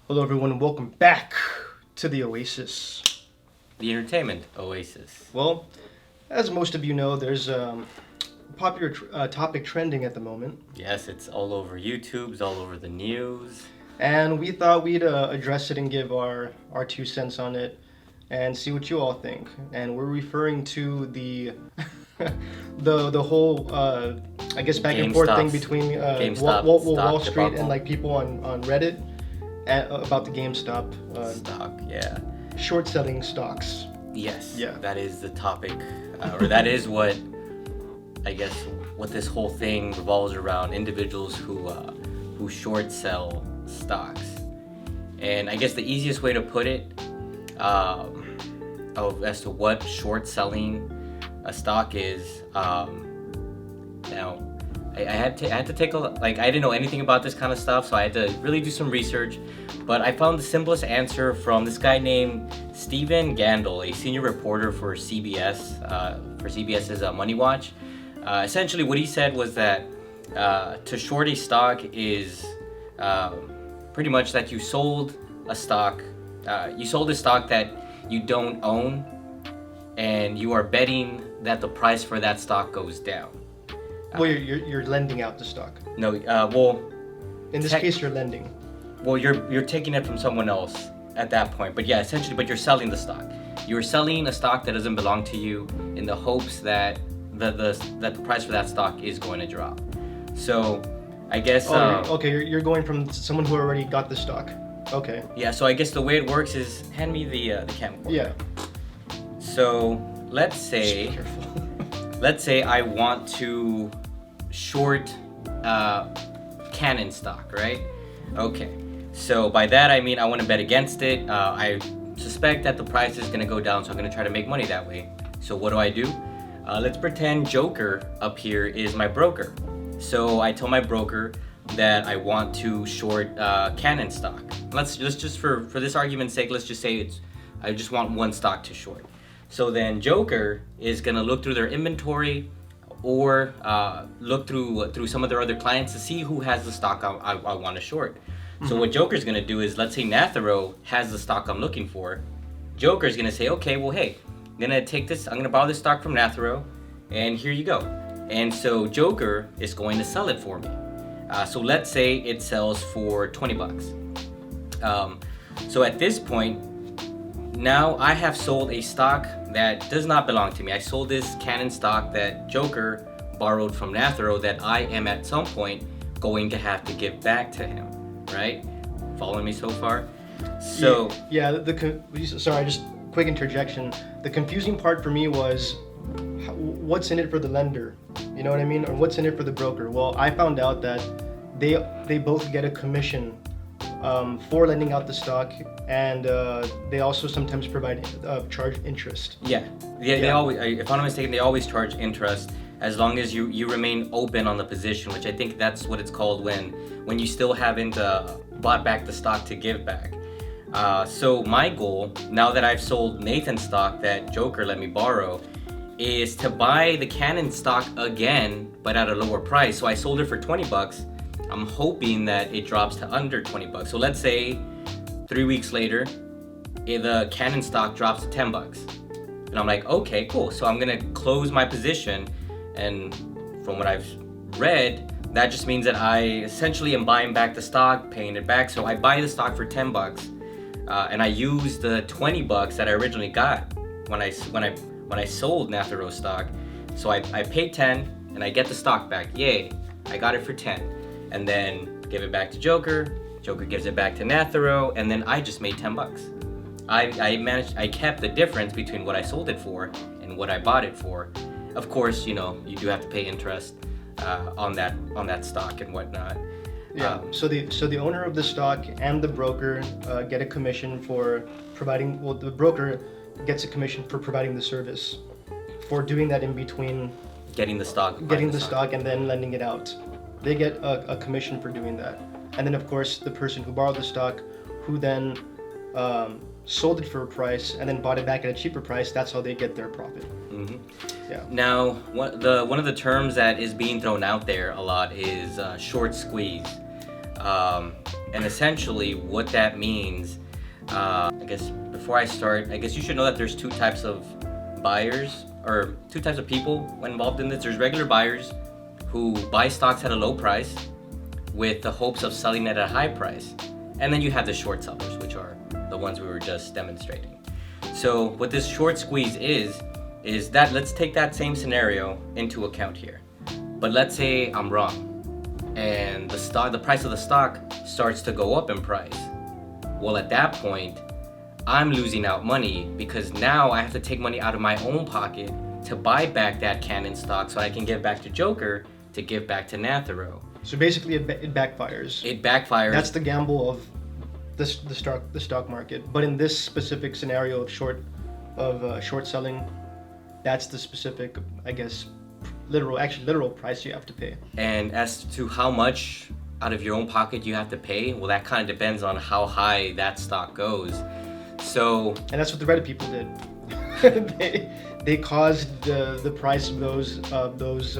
Hello, everyone. Welcome back to the Oasis. The entertainment Oasis. Well, as most of you know, there's a popular topic trending at the moment, Yes, it's all over YouTube, it's all over the news. and we thought we'd address it and give our 2 cents on it and see what you all think. And we're referring to the the whole I guess back and forth thing GameStop's- between GameStop Wall stock Street and debacle. like people on Reddit about the GameStop Stock, yeah. short selling stocks. Yes, Yeah. that is the topic, or that is what, I guess, what this whole thing revolves around, individuals who short sell stocks. And I guess the easiest way to put it, as to what short selling a stock is, now, I had to take a look. Like, I didn't know anything about this kind of stuff, so I had to really do some research. But I found the simplest answer from this guy named Stephen Gandel, a senior reporter for CBS, for CBS's Money Watch. Essentially, what he said was that to short a stock is pretty much that you sold a stock that you don't own, and you are betting that the price for that stock goes down. Well, you're lending out the stock. No, well, In this Tech- case, you're lending. well, you're taking it from someone else at that point. But yeah, essentially, but you're selling the stock. You're selling a stock that doesn't belong to you in the hopes that the price for that stock is going to drop. So, I guess. Okay, you're going from someone who already got the stock. Okay. Yeah. So I guess the way it works is hand me the camcorder. Yeah. So let's say. Just be careful. Let's say I want to short Canon stock, right? Okay. So by that I mean I want to bet against it. I suspect that the price is going to go down, so I'm going to try to make money that way. So what do? Let's pretend Joker up here is my broker. So I tell my broker that I want to short Canon stock. Let's just for this argument's sake, let's just say I just want one stock to short. So then Joker is gonna look through their inventory or look through some of their other clients to see who has the stock I want to short. So what Joker's gonna do is, let's say Nathurow has the stock I'm looking for. Joker's gonna say, okay, well, hey, I'm gonna borrow this stock from Nathurow, and here you go. And so Joker is going to sell it for me. So let's say it sells for $20. So at this point, now I have sold a stock that does not belong to me. I sold this Canon stock that Joker borrowed from Nathurow that I am at some point going to have to give back to him, right? Following me so far? So yeah. Sorry, just quick interjection. The confusing part for me was what's in it for the lender. You know what I mean? Or what's in it for the broker? Well, I found out that they both get a commission for lending out the stock, and they also sometimes provide charge interest. yeah, they always, if I'm not mistaken, they always charge interest as long as you remain open on the position, which I think that's what it's called when you still haven't bought back the stock to give back. So my goal, now that I've sold Nathan's stock that Joker let me borrow, is to buy the Canon stock again, but at a lower price. So I sold it for $20. I'm hoping that it drops to under $20. So let's say 3 weeks later, the Canon stock drops to $10. And I'm like, okay, cool. So I'm gonna close my position. And from what I've read, that just means that I essentially am buying back the stock, paying it back. So I buy the stock for $10, and I use the $20 that I originally got when I sold Nathurow stock. So I pay 10 and I get the stock back. Yay, I got it for 10. And then give it back to Joker. Joker gives it back to Nathurow, and then I just made $10. I kept the difference between what I sold it for and what I bought it for. Of course, you do have to pay interest on that stock and whatnot. Yeah. So the owner of the stock and the broker get a commission for providing. Well, the broker gets a commission for providing the service, for doing that in between Getting the stock. getting the stock and then lending it out. They get a commission for doing that. And then, of course, the person who borrowed the stock, who then sold it for a price and then bought it back at a cheaper price, that's how they get their profit. Mm-hmm. Yeah. Now, one of the terms that is being thrown out there a lot is short squeeze. And essentially what that means, I guess before I start, I guess you should know that there's two types of buyers, or two types of people when involved in this. There's regular buyers who buy stocks at a low price with the hopes of selling it at a high price. And then you have the short sellers, which are the ones we were just demonstrating. So what this short squeeze is that, let's take that same scenario into account here. But let's say I'm wrong and the price of the stock starts to go up in price. Well, at that point, I'm losing out money because now I have to take money out of my own pocket to buy back that Canon stock so I can give back to Joker to give back to Nathurow. So basically, it backfires. It backfires. That's the gamble of the stock market. But in this specific scenario of short selling, that's the specific, I guess, literal price you have to pay. And as to how much out of your own pocket you have to pay, well, that kind of depends on how high that stock goes. So, and that's what the Reddit people did. they caused the price of those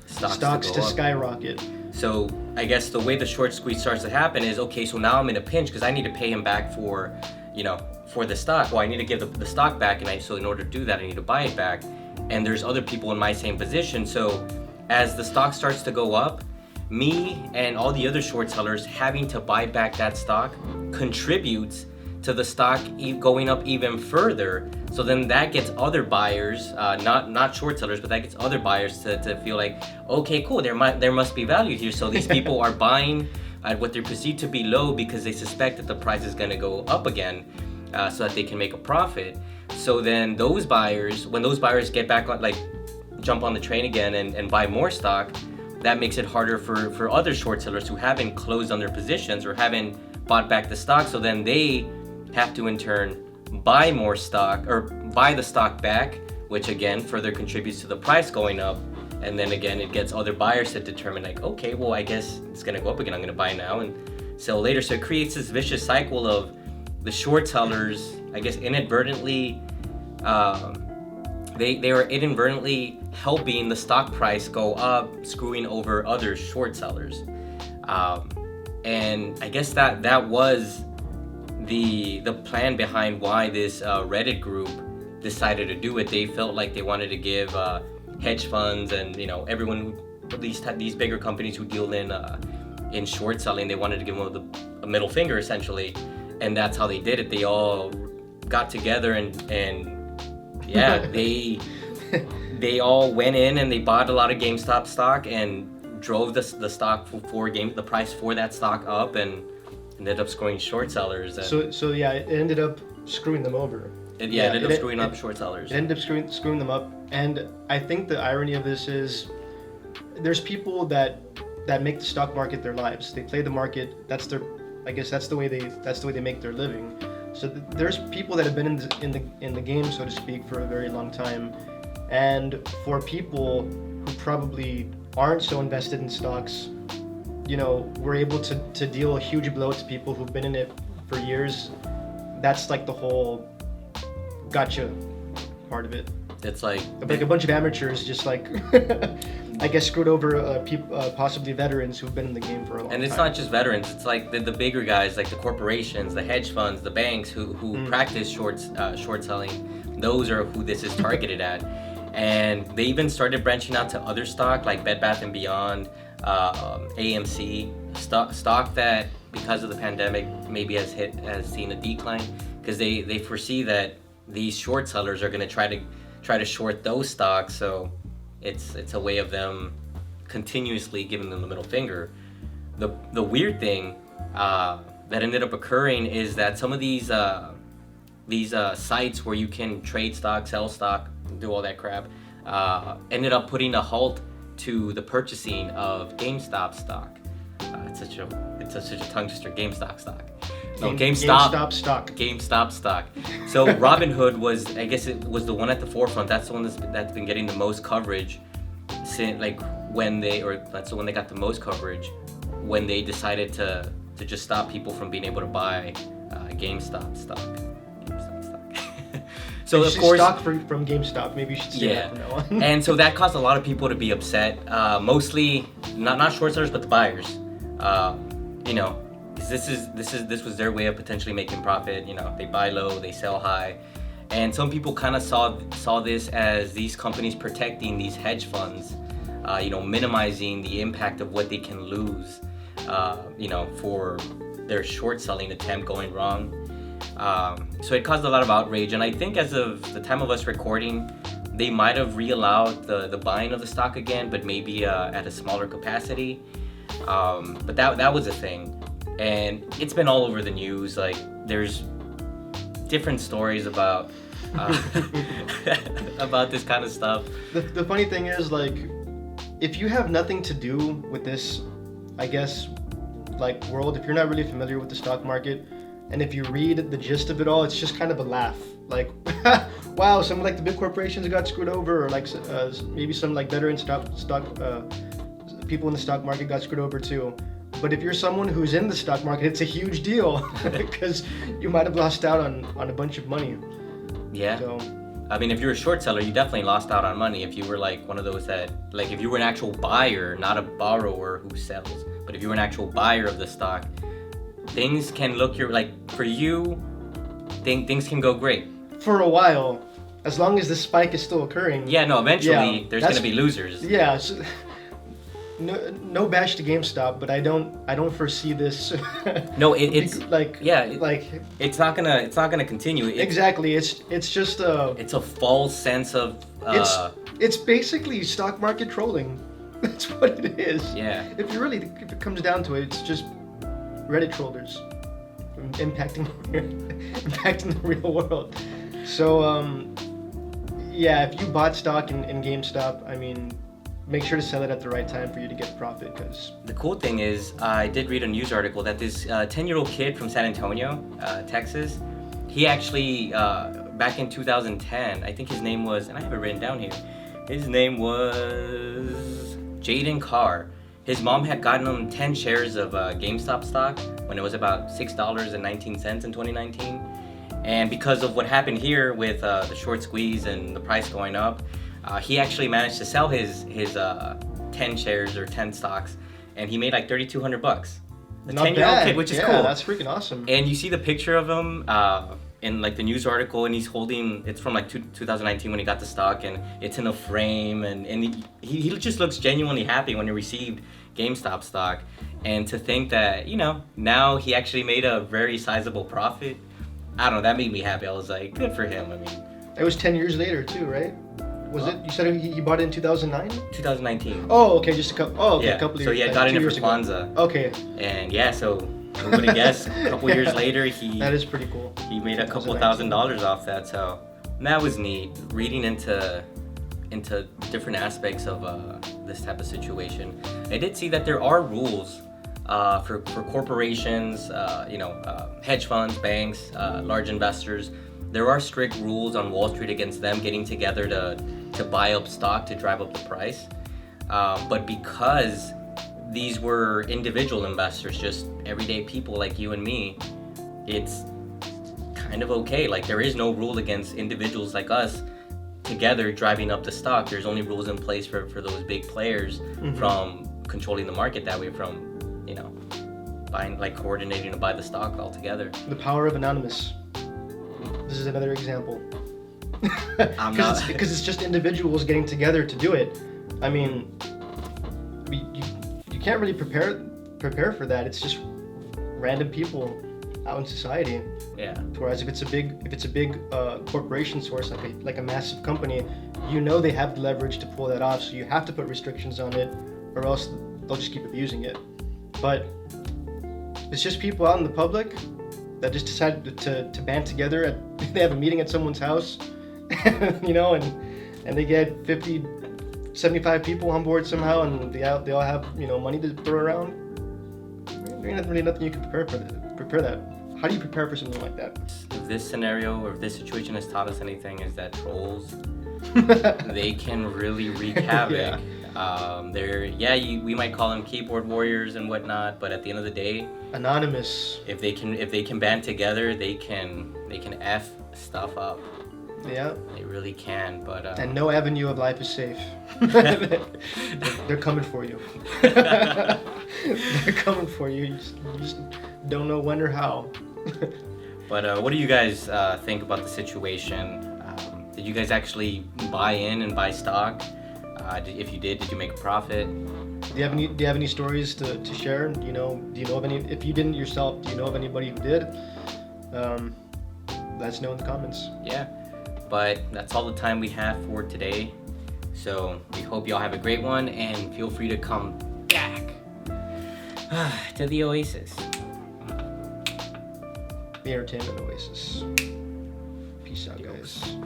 stocks to skyrocket. So I guess the way the short squeeze starts to happen is, okay, so now I'm in a pinch because I need to pay him back for the stock. Well, I need to give the stock back, and so in order to do that, I need to buy it back. And there's other people in my same position. So as the stock starts to go up, me and all the other short sellers having to buy back that stock contributes to the stock going up even further. So then that gets other buyers, not short sellers, but that gets other buyers to feel like, okay, cool, there must be value here. So these people are buying at what they perceive to be low because they suspect that the price is going to go up again, so that they can make a profit. So then those buyers, when those buyers get back on, like jump on the train again and buy more stock, that makes it harder for other short sellers who haven't closed on their positions or haven't bought back the stock. So then they have to in turn buy more stock or buy the stock back, which again further contributes to the price going up. And then again, it gets other buyers to determine like, okay, well, I guess it's gonna go up again, I'm gonna buy now and sell later. So it creates this vicious cycle of the short sellers, I guess, inadvertently, they are inadvertently helping the stock price go up, screwing over other short sellers. And I guess that was the plan behind why this Reddit group decided to do it. They felt like they wanted to give hedge funds and everyone who, these bigger companies who deal in short selling, they wanted to give them a middle finger essentially, and that's how they did it. They all got together and yeah, they all went in and they bought a lot of GameStop stock and drove the stock the price for that stock up and ended up screwing short sellers. And so yeah, it ended up screwing them over. It ended up screwing up short sellers. It ended up screwing them up. And I think the irony of this is there's people that make the stock market their lives. They play the market. That's the way they make their living. So there's people that have been in the game, so to speak, for a very long time. And for people who probably aren't so invested in stocks, we're able to deal a huge blow to people who've been in it for years. That's like the whole gotcha part of it. It's like a bunch of amateurs just like I guess screwed over possibly veterans who've been in the game for a long time. And it's not just veterans, it's like the bigger guys, like the corporations, the hedge funds, the banks who practice short selling. Those are who this is targeted at. And they even started branching out to other stock like Bed Bath & Beyond, AMC, stock that because of the pandemic maybe has seen a decline because they foresee that these short sellers are going to try to short those stocks. So it's a way of them continuously giving them the middle finger. The weird thing that ended up occurring is that some of these sites where you can trade stock, sell stock, do all that crap, ended up putting a halt to the purchasing of GameStop stock. It's such a tongue twister. GameStop stock. No, GameStop stock. GameStop stock. So Robinhood was the one at the forefront. That's the one that's been getting the most coverage since that's the one that got the most coverage when they decided to just stop people from being able to buy GameStop stock. So of course, stock from GameStop. Maybe you should say that from now on. And so that caused a lot of people to be upset. Mostly not short sellers, but the buyers. you know, 'cause this was their way of potentially making profit. You know, they buy low, they sell high, and some people kind of saw this as these companies protecting these hedge funds, you know, minimizing the impact of what they can lose, you know, for their short selling attempt going wrong. So it caused a lot of outrage, and I think as of the time of us recording, they might have re-allowed the buying of the stock again, but maybe at a smaller capacity. But that was a thing, and it's been all over the news. Like, there's different stories about about this kind of stuff. The funny thing is, like, if you have nothing to do with this, I guess, like, world, if you're not really familiar with the stock market, and if you read the gist of it all, it's just kind of a laugh. Like, wow, some like the big corporations got screwed over, or like maybe some like veteran stock people in the stock market got screwed over too. But if you're someone who's in the stock market, it's a huge deal because you might have lost out on a bunch of money. Yeah. So, I mean, if you're a short seller, you definitely lost out on money. If you were like one of those that, like, if you were an actual buyer, not a borrower who sells, but if you were an actual buyer of the stock, things can look for you, things can go great. For a while, as long as the spike is still occurring. Yeah, no, eventually there's gonna be losers. Yeah. So, no bash to GameStop, but I don't foresee this. No, it's like, yeah, like it's not gonna continue. Exactly. It's just it's a false sense of it's basically stock market trolling. That's what it is. Yeah. If it comes down to it, it's just Reddit trollers impacting the real world. So yeah, if you bought stock in GameStop, I mean, make sure to sell it at the right time for you to get profit. Because the cool thing is, I did read a news article that this 10-year-old kid from San Antonio, Texas, he actually back in 2010, I think his name was, and I have it written down here, his name was Jaden Carr. His mom had gotten him 10 shares of GameStop stock when it was about $6.19 in 2019. And because of what happened here with the short squeeze and the price going up, he actually managed to sell his 10 shares or 10 stocks, and he made like $3,200. The 10-year-old kid, which is cool. Yeah, that's freaking awesome. And you see the picture of him in like the news article, and he's holding, it's from like 2019 when he got the stock, and it's in a frame, and he just looks genuinely happy when he received GameStop stock. And to think that, you know, now he actually made a very sizable profit, I don't know, that made me happy. I was like, good for him. I mean, it was 10 years later too, right? Was it? You said he bought it in 2009? 2019. Oh, okay, just a couple. Oh, okay, yeah. a couple of so years. So yeah, got in it for Kwanzaa. Okay. And yeah, so who would have guessed? A couple years later, that is pretty cool. He made a couple $1,000s off that. So that was neat. Reading into different aspects of this type of situation, I did see that there are rules for corporations, hedge funds, banks, large investors. There are strict rules on Wall Street against them getting together to buy up stock to drive up the price. But because these were individual investors, just everyday people like you and me, it's kind of okay. Like, there is no rule against individuals like us together driving up the stock. There's only rules in place for those big players from controlling the market that way, from, you know, buying, like coordinating to buy the stock all together. The power of anonymous. This is another example. Because it's just individuals getting together to do it. I mean, you can't really prepare for that. It's just random people out in society. Yeah. Whereas if it's a big corporation source, like a massive company, you know they have the leverage to pull that off. So you have to put restrictions on it, or else they'll just keep abusing it. But it's just people out in the public that just decided to band together. They have a meeting at someone's house, you know, and they get 50, 75 people on board somehow, and they all have, you know, money to throw around. There's not really nothing you can prepare that. How do you prepare for something like that? If this scenario or if this situation has taught us anything, is that trolls, they can really wreak havoc. Yeah. We might call them keyboard warriors and whatnot, but at the end of the day, anonymous. If they can band together, they can F stuff up. Yeah. They really can, but And no avenue of life is safe. They're coming for you. They're coming for you. You just don't know when or how. But what do you guys think about the situation? Did you guys actually buy in and buy stock? If you did you make a profit? Do you have any stories to share? Do you know of any? If you didn't yourself, do you know of anybody who did? Let us know in the comments. Yeah, but that's all the time we have for today. So we hope y'all have a great one, and feel free to come back to the Oasis. The Entertainment Oasis. Peace out, guys.